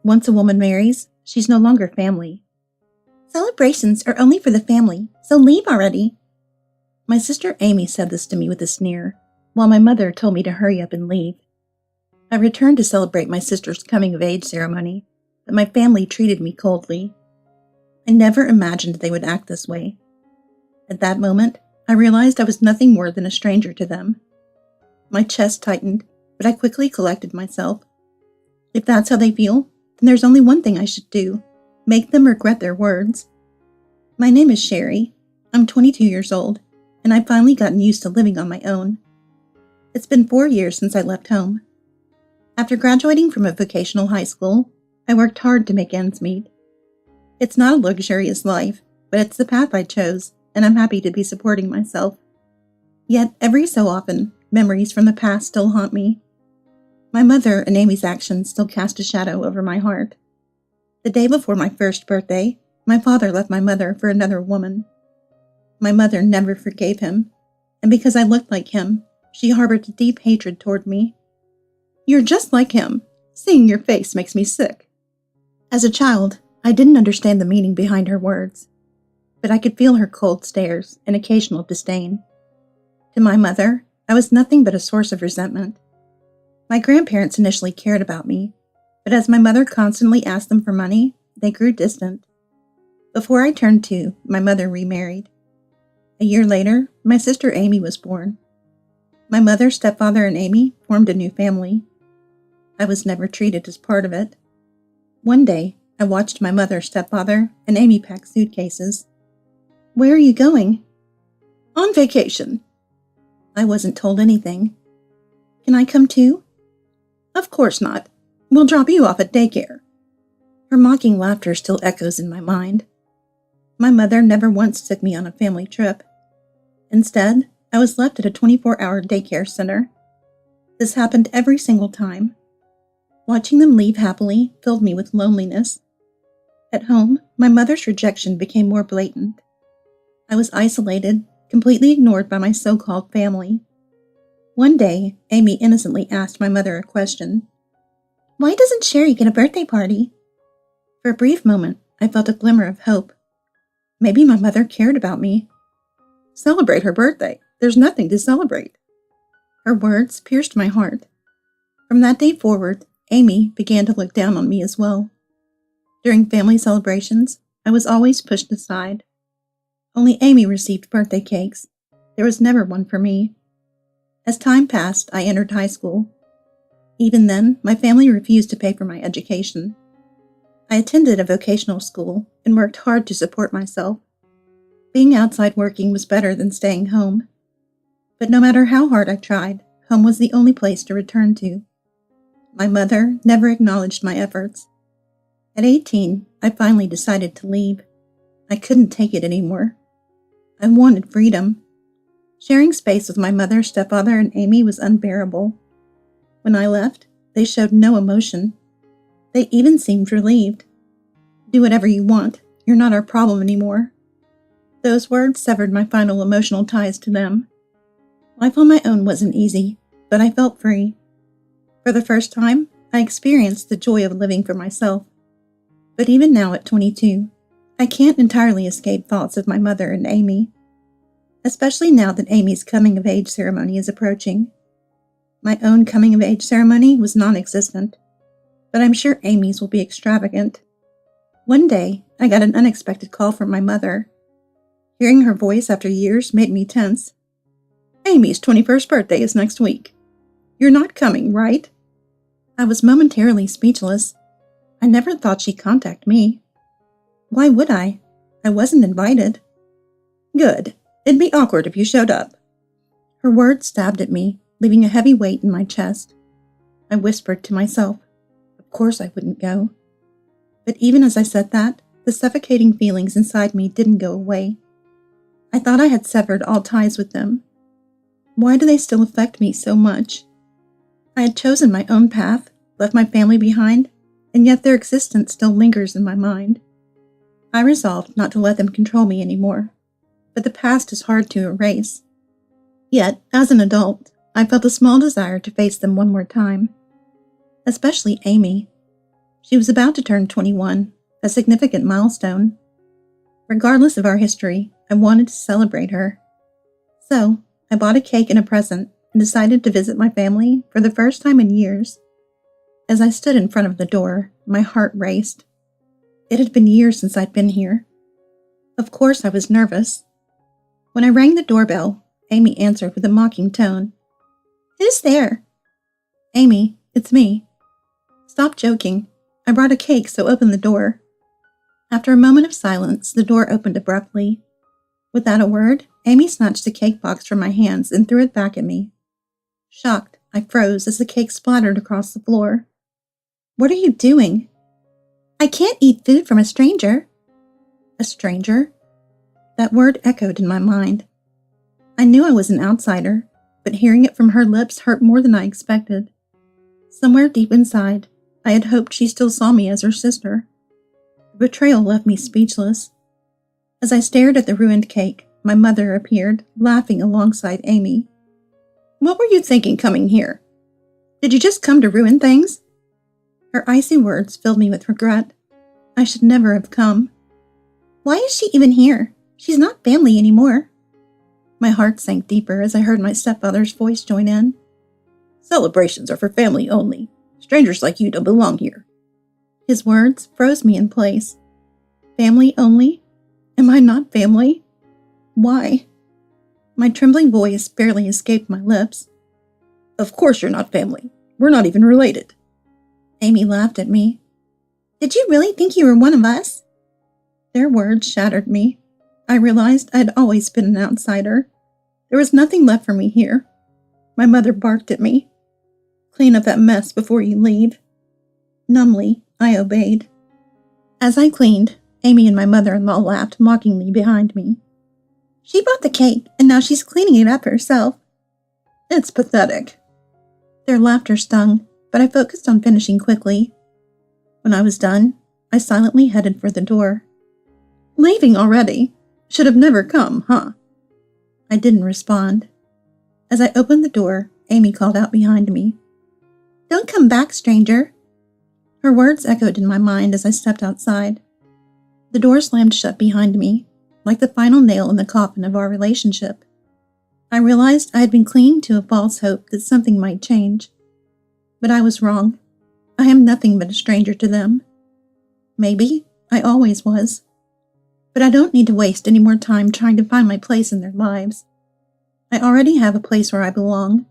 once a woman marries, she's no longer family. Celebrations are only for the family, so leave already. My sister Amy said this to me with a sneer, while my mother told me to hurry up and leave. I returned to celebrate my sister's coming-of-age ceremony, but my family treated me coldly. I never imagined they would act this way. At that moment, I realized I was nothing more than a stranger to them. My chest tightened, but I quickly collected myself. If that's how they feel, then there's only one thing I should do: make them regret their words. My name is Sherry. I'm 22 years old, and I've finally gotten used to living on my own. It's been 4 years since I left home. After graduating from a vocational high school, I worked hard to make ends meet. It's not a luxurious life, but it's the path I chose, and I'm happy to be supporting myself. Yet, every so often, memories from the past still haunt me. My mother and Amy's actions still cast a shadow over my heart. The day before my first birthday, my father left my mother for another woman. My mother never forgave him, and because I looked like him, she harbored a deep hatred toward me. "You're just like him. Seeing your face makes me sick." As a child, I didn't understand the meaning behind her words, but I could feel her cold stares and occasional disdain. To my mother, I was nothing but a source of resentment. My grandparents initially cared about me, but as my mother constantly asked them for money, they grew distant. Before I turned 2, my mother remarried. A year later, my sister Amy was born. My mother, stepfather, and Amy formed a new family. I was never treated as part of it. One day, I watched my mother, stepfather, and Amy pack suitcases. "Where are you going?" "On vacation." I wasn't told anything. "Can I come too?" "Of course not. We'll drop you off at daycare." Her mocking laughter still echoes in my mind. My mother never once took me on a family trip. Instead, I was left at a 24-hour daycare center. This happened every single time. Watching them leave happily filled me with loneliness. At home, my mother's rejection became more blatant. I was isolated, completely ignored by my so-called family. One day, Amy innocently asked my mother a question. "Why doesn't Sherry get a birthday party?" For a brief moment, I felt a glimmer of hope. Maybe my mother cared about me. "Celebrate her birthday. There's nothing to celebrate." Her words pierced my heart. From that day forward, Amy began to look down on me as well. During family celebrations, I was always pushed aside. Only Amy received birthday cakes. There was never one for me. As time passed, I entered high school. Even then, my family refused to pay for my education. I attended a vocational school and worked hard to support myself. Being outside working was better than staying home. But no matter how hard I tried, home was the only place to return to. My mother never acknowledged my efforts. At 18, I finally decided to leave. I couldn't take it anymore. I wanted freedom. Sharing space with my mother, stepfather, and Amy was unbearable. When I left, they showed no emotion. They even seemed relieved. "Do whatever you want. You're not our problem anymore." Those words severed my final emotional ties to them. Life on my own wasn't easy, but I felt free. For the first time, I experienced the joy of living for myself. But even now at 22, I can't entirely escape thoughts of my mother and Amy. Especially now that Amy's coming-of-age ceremony is approaching. My own coming-of-age ceremony was non-existent, but I'm sure Amy's will be extravagant. One day, I got an unexpected call from my mother. Hearing her voice after years made me tense. "Amy's 21st birthday is next week. You're not coming, right?" I was momentarily speechless. I never thought she'd contact me. Why would I? I wasn't invited. "Good. It'd be awkward if you showed up." Her words stabbed at me, leaving a heavy weight in my chest. I whispered to myself, of course I wouldn't go. But even as I said that, the suffocating feelings inside me didn't go away. I thought I had severed all ties with them. Why do they still affect me so much? I had chosen my own path, left my family behind, and yet their existence still lingers in my mind. I resolved not to let them control me anymore, but the past is hard to erase. Yet, as an adult, I felt a small desire to face them one more time. Especially Amy. She was about to turn 21, a significant milestone. Regardless of our history, I wanted to celebrate her. So, I bought a cake and a present and decided to visit my family for the first time in years. As I stood in front of the door, my heart raced. It had been years since I'd been here. Of course I was nervous. When I rang the doorbell, Amy answered with a mocking tone. "Who's there?" "Amy, it's me." "Stop joking. I brought a cake, so open the door." After a moment of silence, the door opened abruptly. Without a word, Amy snatched the cake box from my hands and threw it back at me. Shocked, I froze as the cake splattered across the floor. "What are you doing?" "I can't eat food from a stranger." A stranger? That word echoed in my mind. I knew I was an outsider, but hearing it from her lips hurt more than I expected. Somewhere deep inside, I had hoped she still saw me as her sister. The betrayal left me speechless. As I stared at the ruined cake, my mother appeared, laughing alongside Amy. "What were you thinking coming here? Did you just come to ruin things?" Her icy words filled me with regret. I should never have come. "Why is she even here? She's not family anymore." My heart sank deeper as I heard my stepfather's voice join in. "Celebrations are for family only. Strangers like you don't belong here." His words froze me in place. Family only? Am I not family? Why? My trembling voice barely escaped my lips. "Of course you're not family. We're not even related." Amy laughed at me. "Did you really think you were one of us?" Their words shattered me. I realized I had always been an outsider. There was nothing left for me here. My mother barked at me. "Clean up that mess before you leave." Numbly, I obeyed. As I cleaned, Amy and my mother-in-law laughed mockingly behind me. "She bought the cake, and now she's cleaning it up herself." "It's pathetic." Their laughter stung, but I focused on finishing quickly. When I was done, I silently headed for the door. "Leaving already? Should have never come, huh?" I didn't respond. As I opened the door, Amy called out behind me. "Don't come back, stranger." Her words echoed in my mind as I stepped outside. The door slammed shut behind me, like the final nail in the coffin of our relationship. I realized I had been clinging to a false hope that something might change. But I was wrong. I am nothing but a stranger to them. Maybe I always was. But I don't need to waste any more time trying to find my place in their lives. I already have a place where I belong.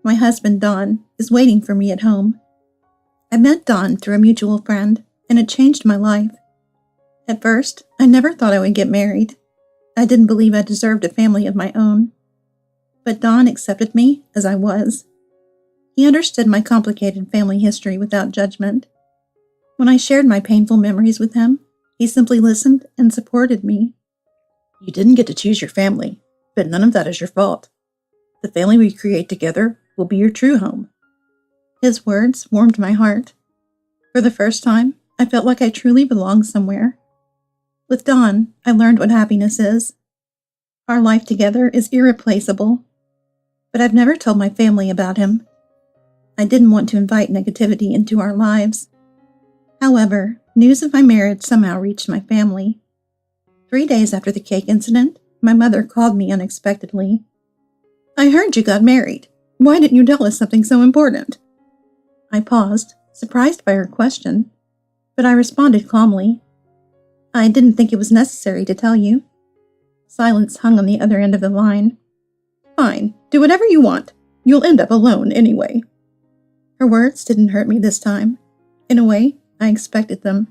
My husband, Don, is waiting for me at home. I met Don through a mutual friend, and it changed my life. At first, I never thought I would get married. I didn't believe I deserved a family of my own. But Don accepted me as I was. He understood my complicated family history without judgment. When I shared my painful memories with him, he simply listened and supported me. "You didn't get to choose your family, but none of that is your fault. The family we create together will be your true home." His words warmed my heart. For the first time, I felt like I truly belonged somewhere. With Don, I learned what happiness is. Our life together is irreplaceable. But I've never told my family about him. I didn't want to invite negativity into our lives. However, news of my marriage somehow reached my family. 3 days after the cake incident, my mother called me unexpectedly. "I heard you got married. Why didn't you tell us something so important?" I paused, surprised by her question, but I responded calmly. "I didn't think it was necessary to tell you." Silence hung on the other end of the line. "Fine, do whatever you want. You'll end up alone anyway." Her words didn't hurt me this time. In a way, I expected them.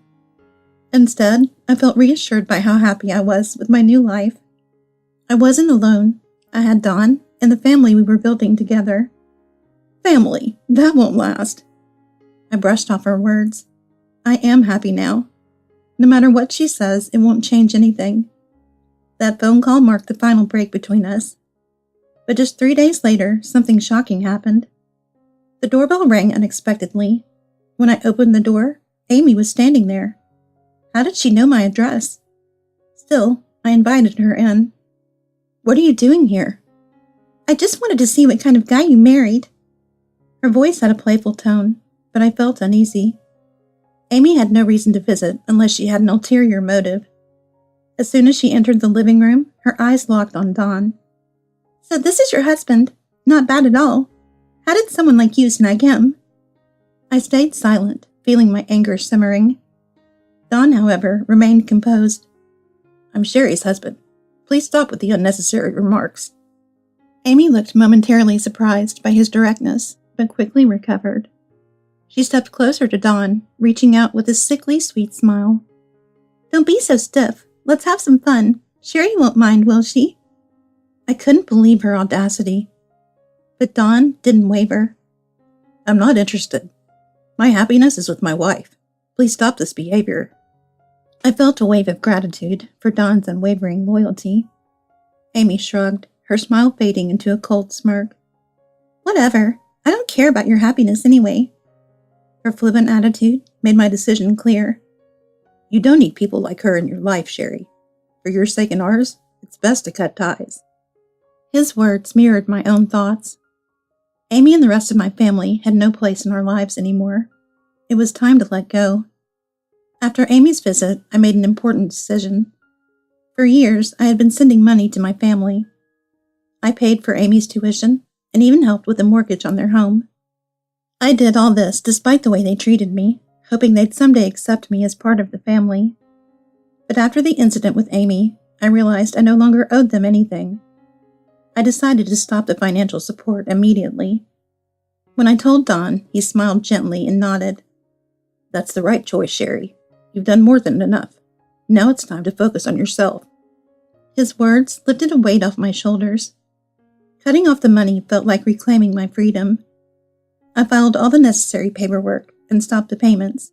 Instead, I felt reassured by how happy I was with my new life. I wasn't alone. I had Don and the family we were building together. "Family, that won't last." I brushed off her words. I am happy now. No matter what she says, it won't change anything. That phone call marked the final break between us. But just 3 days later, something shocking happened. The doorbell rang unexpectedly. When I opened the door, Amy was standing there. How did she know my address? Still, I invited her in. "What are you doing here?" "I just wanted to see what kind of guy you married." Her voice had a playful tone, but I felt uneasy. Amy had no reason to visit unless she had an ulterior motive. As soon as she entered the living room, her eyes locked on Don. "So this is your husband. Not bad at all. How did someone like you snag him?" I stayed silent, feeling my anger simmering. Don, however, remained composed. "I'm Sherry's husband. Please stop with the unnecessary remarks." Amy looked momentarily surprised by his directness, but quickly recovered. She stepped closer to Don, reaching out with a sickly sweet smile. "Don't be so stiff. Let's have some fun. Sherry won't mind, will she?" I couldn't believe her audacity. But Don didn't waver. "I'm not interested. My happiness is with my wife. Please stop this behavior." I felt a wave of gratitude for Don's unwavering loyalty. Amy shrugged, her smile fading into a cold smirk. "Whatever. I don't care about your happiness anyway." Her flippant attitude made my decision clear. "You don't need people like her in your life, Sherry. For your sake and ours, it's best to cut ties." His words mirrored my own thoughts. Amy and the rest of my family had no place in our lives anymore. It was time to let go. After Amy's visit, I made an important decision. For years, I had been sending money to my family. I paid for Amy's tuition and even helped with the mortgage on their home. I did all this despite the way they treated me, hoping they'd someday accept me as part of the family. But after the incident with Amy, I realized I no longer owed them anything. I decided to stop the financial support immediately. When I told Don, he smiled gently and nodded. "That's the right choice, Sherry. You've done more than enough. Now it's time to focus on yourself." His words lifted a weight off my shoulders. Cutting off the money felt like reclaiming my freedom. I filed all the necessary paperwork and stopped the payments.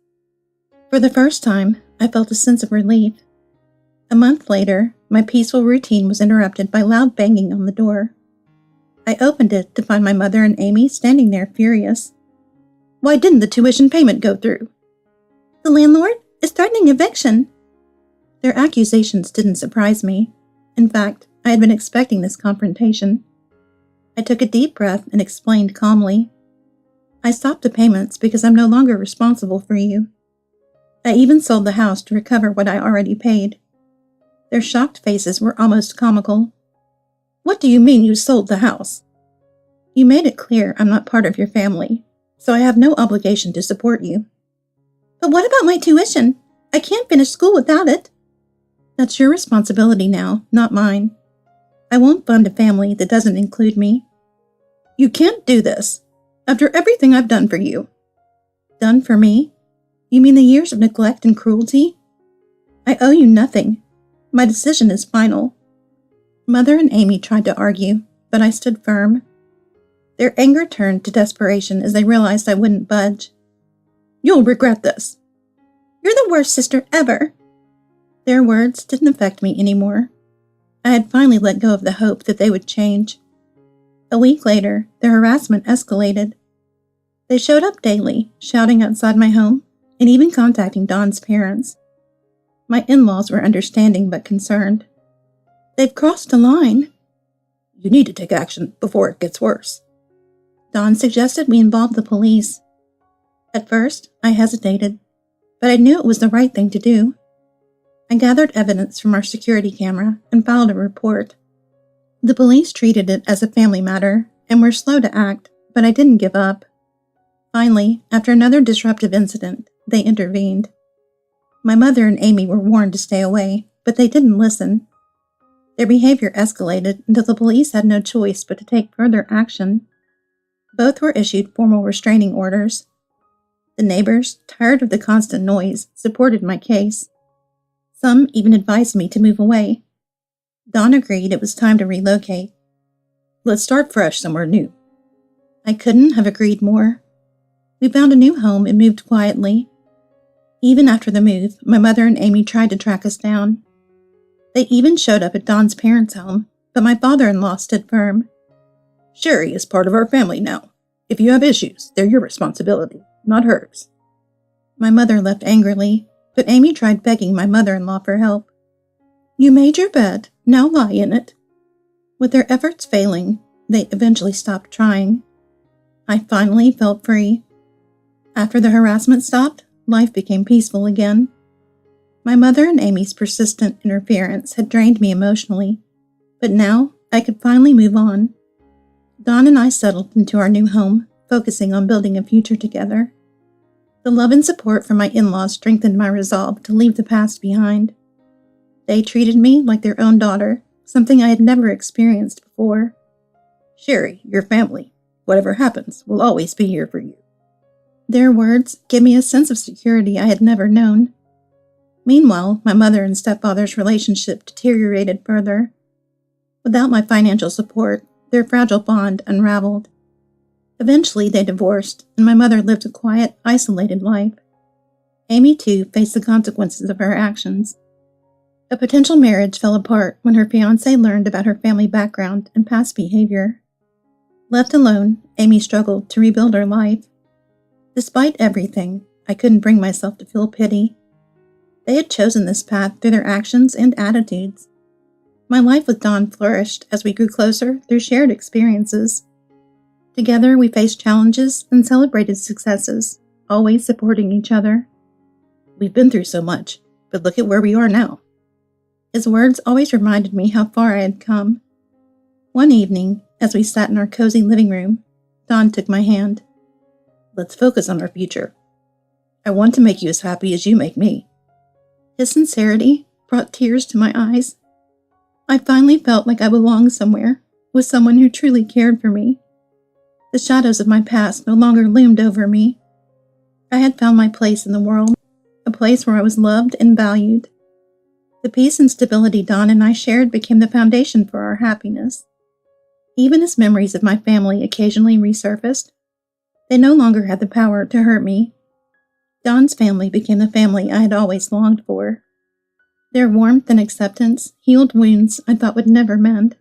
For the first time, I felt a sense of relief. A month later, my peaceful routine was interrupted by loud banging on the door. I opened it to find my mother and Amy standing there furious. "Why didn't the tuition payment go through?" "The landlord is threatening eviction." Their accusations didn't surprise me. In fact, I had been expecting this confrontation. I took a deep breath and explained calmly. "I stopped the payments because I'm no longer responsible for you. I even sold the house to recover what I already paid." Their shocked faces were almost comical. "What do you mean you sold the house?" "You made it clear I'm not part of your family, so I have no obligation to support you." "But what about my tuition? I can't finish school without it." "That's your responsibility now, not mine. I won't fund a family that doesn't include me." "You can't do this. After everything I've done for you." "Done for me? You mean the years of neglect and cruelty? I owe you nothing. My decision is final." Mother and Amy tried to argue, but I stood firm. Their anger turned to desperation as they realized I wouldn't budge. "You'll regret this." "You're the worst sister ever." Their words didn't affect me anymore. I had finally let go of the hope that they would change. A week later, their harassment escalated. They showed up daily, shouting outside my home, and even contacting Don's parents. My in-laws were understanding but concerned. "They've crossed a line." "You need to take action before it gets worse." Don suggested we involve the police. At first, I hesitated, but I knew it was the right thing to do. I gathered evidence from our security camera and filed a report. The police treated it as a family matter and were slow to act, but I didn't give up. Finally, after another disruptive incident, they intervened. My mother and Amy were warned to stay away, but they didn't listen. Their behavior escalated until the police had no choice but to take further action. Both were issued formal restraining orders. The neighbors, tired of the constant noise, supported my case. Some even advised me to move away. Don agreed it was time to relocate. "Let's start fresh somewhere new." I couldn't have agreed more. We found a new home and moved quietly. Even after the move, my mother and Amy tried to track us down. They even showed up at Don's parents' home, but my father-in-law stood firm. "Sherry is part of our family now. If you have issues, they're your responsibility, not hers." My mother left angrily, but Amy tried begging my mother-in-law for help. "You made your bed, now lie in it." With their efforts failing, they eventually stopped trying. I finally felt free. After the harassment stopped, life became peaceful again. My mother and Amy's persistent interference had drained me emotionally, but now I could finally move on. Dawn and I settled into our new home, focusing on building a future together. The love and support from my in-laws strengthened my resolve to leave the past behind. They treated me like their own daughter, something I had never experienced before. "Sherry, your family, whatever happens, will always be here for you." Their words gave me a sense of security I had never known. Meanwhile, my mother and stepfather's relationship deteriorated further. Without my financial support, their fragile bond unraveled. Eventually, they divorced, and my mother lived a quiet, isolated life. Amy, too, faced the consequences of her actions. A potential marriage fell apart when her fiancé learned about her family background and past behavior. Left alone, Amy struggled to rebuild her life. Despite everything, I couldn't bring myself to feel pity. They had chosen this path through their actions and attitudes. My life with Dawn flourished as we grew closer through shared experiences. Together, we faced challenges and celebrated successes, always supporting each other. "We've been through so much, but look at where we are now." His words always reminded me how far I had come. One evening, as we sat in our cozy living room, Dawn took my hand. "Let's focus on our future. I want to make you as happy as you make me." His sincerity brought tears to my eyes. I finally felt like I belonged somewhere, with someone who truly cared for me. The shadows of my past no longer loomed over me. I had found my place in the world, a place where I was loved and valued. The peace and stability Dawn and I shared became the foundation for our happiness. Even as memories of my family occasionally resurfaced, they no longer had the power to hurt me. Dawn's family became the family I had always longed for. Their warmth and acceptance healed wounds I thought would never mend.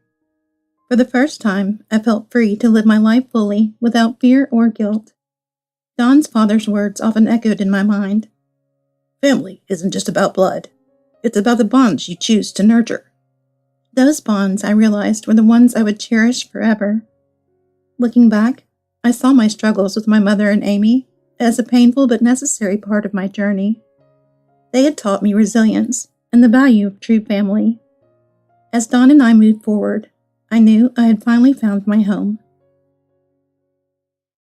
For the first time, I felt free to live my life fully without fear or guilt. Dawn's father's words often echoed in my mind. "Family isn't just about blood. It's about the bonds you choose to nurture." Those bonds, I realized, were the ones I would cherish forever. Looking back, I saw my struggles with my mother and Amy as a painful but necessary part of my journey. They had taught me resilience and the value of true family. As Dawn and I moved forward, I knew I had finally found my home.